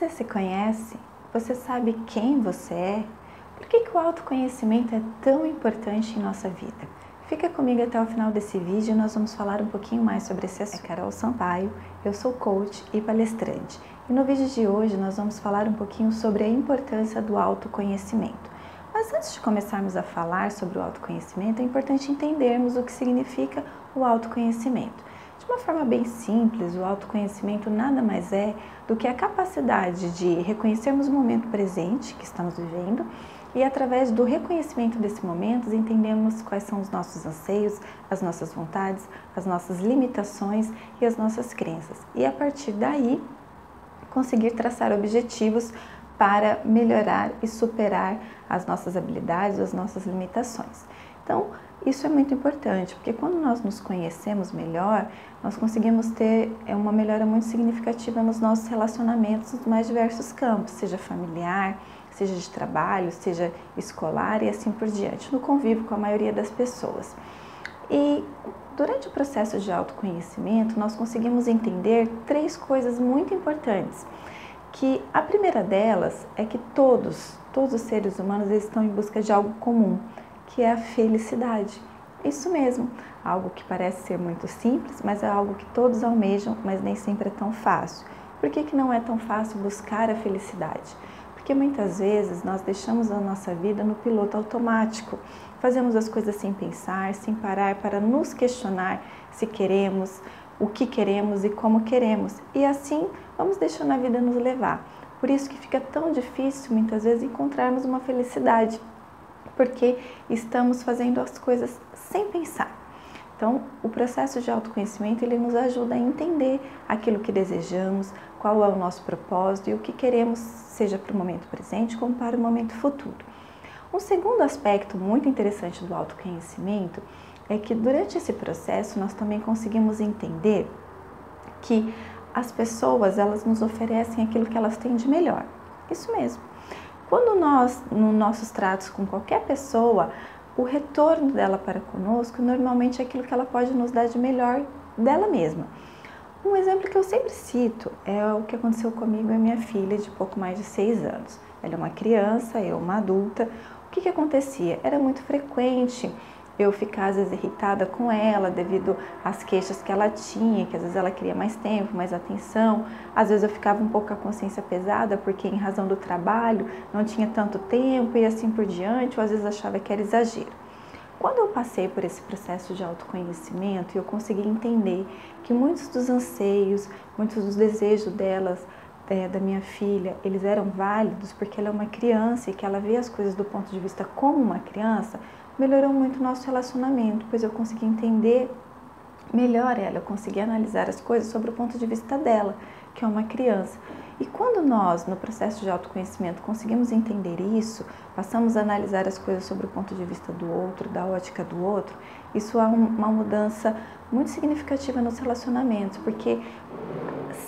Você se conhece? Você sabe quem você é? Por que o autoconhecimento é tão importante em nossa vida? Fica comigo até o final desse vídeo e nós vamos falar um pouquinho mais sobre esse assunto. É Carol Sampaio, eu sou coach e palestrante. E no vídeo de hoje nós vamos falar um pouquinho sobre a importância do autoconhecimento. Mas antes de começarmos a falar sobre o autoconhecimento, é importante entendermos o que significa o autoconhecimento. De uma forma bem simples, o autoconhecimento nada mais é do que a capacidade de reconhecermos o momento presente que estamos vivendo e através do reconhecimento desse momento entendemos quais são os nossos anseios, as nossas vontades, as nossas limitações e as nossas crenças. E a partir daí conseguir traçar objetivos para melhorar e superar as nossas habilidades, as nossas limitações. Então, isso é muito importante, porque quando nós nos conhecemos melhor, nós conseguimos ter uma melhora muito significativa nos nossos relacionamentos nos mais diversos campos, seja familiar, seja de trabalho, seja escolar e assim por diante, no convívio com a maioria das pessoas. E durante o processo de autoconhecimento, nós conseguimos entender três coisas muito importantes, que a primeira delas é que todos os seres humanos estão em busca de algo comum, que é a felicidade. Isso mesmo, algo que parece ser muito simples, mas é algo que todos almejam, mas nem sempre é tão fácil. Por que não é tão fácil buscar a felicidade? Porque muitas vezes nós deixamos a nossa vida no piloto automático, fazemos as coisas sem pensar, sem parar para nos questionar se queremos, o que queremos e como queremos. E assim vamos deixando a vida nos levar. Por isso que fica tão difícil muitas vezes encontrarmos uma felicidade, porque estamos fazendo as coisas sem pensar. Então, o processo de autoconhecimento, ele nos ajuda a entender aquilo que desejamos, qual é o nosso propósito e o que queremos, seja para o momento presente como para o momento futuro. Um segundo aspecto muito interessante do autoconhecimento é que durante esse processo nós também conseguimos entender que as pessoas, elas nos oferecem aquilo que elas têm de melhor. Isso mesmo. Quando nós, nos nossos tratos com qualquer pessoa, o retorno dela para conosco, normalmente é aquilo que ela pode nos dar de melhor dela mesma. Um exemplo que eu sempre cito é o que aconteceu comigo e minha filha de pouco mais de 6 anos. Ela é uma criança, eu uma adulta. O que acontecia? Era muito frequente eu ficar às vezes irritada com ela devido às queixas que ela tinha, que às vezes ela queria mais tempo, mais atenção. Às vezes eu ficava um pouco com a consciência pesada porque em razão do trabalho não tinha tanto tempo e assim por diante, ou às vezes achava que era exagero. Quando eu passei por esse processo de autoconhecimento, eu consegui entender que muitos dos anseios, muitos dos desejos delas, da minha filha, eles eram válidos porque ela é uma criança e que ela vê as coisas do ponto de vista como uma criança, melhorou muito o nosso relacionamento, pois eu consegui entender melhor ela, eu consegui analisar as coisas sobre o ponto de vista dela, que é uma criança. E quando nós, no processo de autoconhecimento, conseguimos entender isso, passamos a analisar as coisas sobre o ponto de vista do outro, da ótica do outro, isso há uma mudança muito significativa nos relacionamentos, porque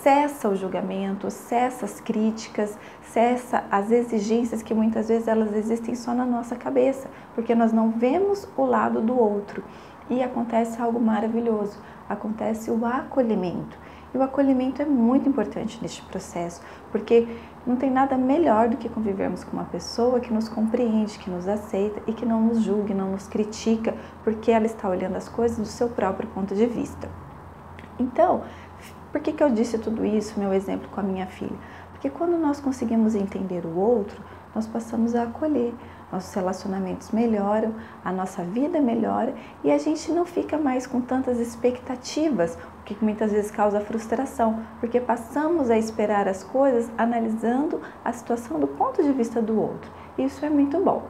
cessa o julgamento, cessa as críticas, cessa as exigências que muitas vezes elas existem só na nossa cabeça, porque nós não vemos o lado do outro. E acontece algo maravilhoso, acontece o acolhimento. E o acolhimento é muito importante neste processo, porque não tem nada melhor do que convivermos com uma pessoa que nos compreende, que nos aceita e que não nos julga, não nos critica, porque ela está olhando as coisas do seu próprio ponto de vista. Então, por que eu disse tudo isso, meu exemplo com a minha filha? Porque quando nós conseguimos entender o outro, nós passamos a acolher, nossos relacionamentos melhoram, a nossa vida melhora e a gente não fica mais com tantas expectativas, o que muitas vezes causa frustração, porque passamos a esperar as coisas analisando a situação do ponto de vista do outro. Isso é muito bom.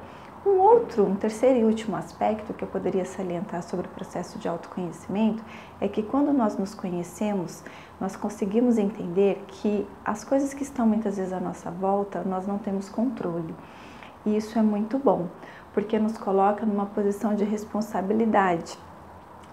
Um terceiro e último aspecto que eu poderia salientar sobre o processo de autoconhecimento é que quando nós nos conhecemos, nós conseguimos entender que as coisas que estão muitas vezes à nossa volta, nós não temos controle. E isso é muito bom, porque nos coloca numa posição de responsabilidade.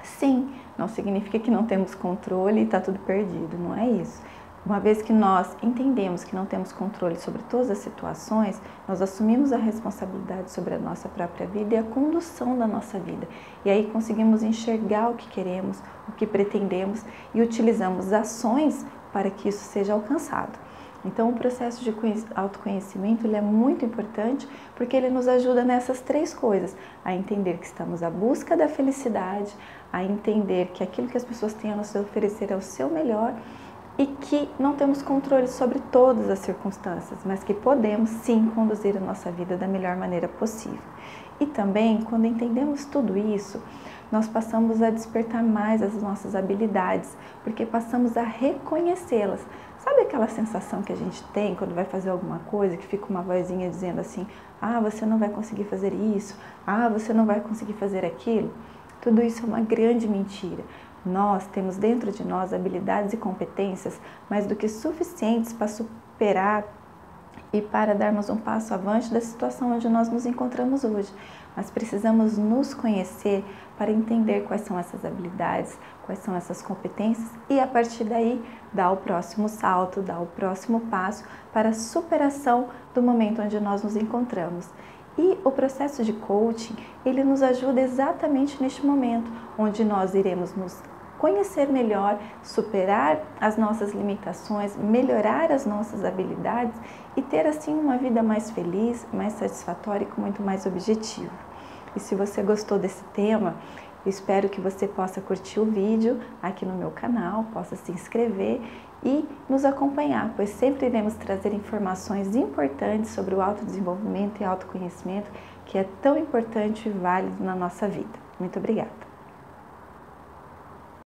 Sim, não significa que não temos controle e está tudo perdido, não é isso. Uma vez que nós entendemos que não temos controle sobre todas as situações, nós assumimos a responsabilidade sobre a nossa própria vida e a condução da nossa vida. E aí conseguimos enxergar o que queremos, o que pretendemos e utilizamos ações para que isso seja alcançado. Então, o processo de autoconhecimento ele é muito importante porque ele nos ajuda nessas três coisas: a entender que estamos à busca da felicidade, a entender que aquilo que as pessoas têm a nos oferecer é o seu melhor e que não temos controle sobre todas as circunstâncias, mas que podemos sim conduzir a nossa vida da melhor maneira possível. E também, quando entendemos tudo isso, nós passamos a despertar mais as nossas habilidades, porque passamos a reconhecê-las. Sabe aquela sensação que a gente tem quando vai fazer alguma coisa, que fica uma vozinha dizendo assim: ah, você não vai conseguir fazer isso, ah, você não vai conseguir fazer aquilo? Tudo isso é uma grande mentira. Nós temos dentro de nós habilidades e competências mais do que suficientes para superar e para darmos um passo avante da situação onde nós nos encontramos hoje. Mas precisamos nos conhecer para entender quais são essas habilidades, quais são essas competências e a partir daí dar o próximo salto, dar o próximo passo para a superação do momento onde nós nos encontramos. E o processo de coaching, ele nos ajuda exatamente neste momento, onde nós iremos nos conhecer melhor, superar as nossas limitações, melhorar as nossas habilidades e ter assim uma vida mais feliz, mais satisfatória e com muito mais objetivo. E se você gostou desse tema, eu espero que você possa curtir o vídeo aqui no meu canal, possa se inscrever e nos acompanhar, pois sempre iremos trazer informações importantes sobre o autodesenvolvimento e autoconhecimento, que é tão importante e válido na nossa vida. Muito obrigada!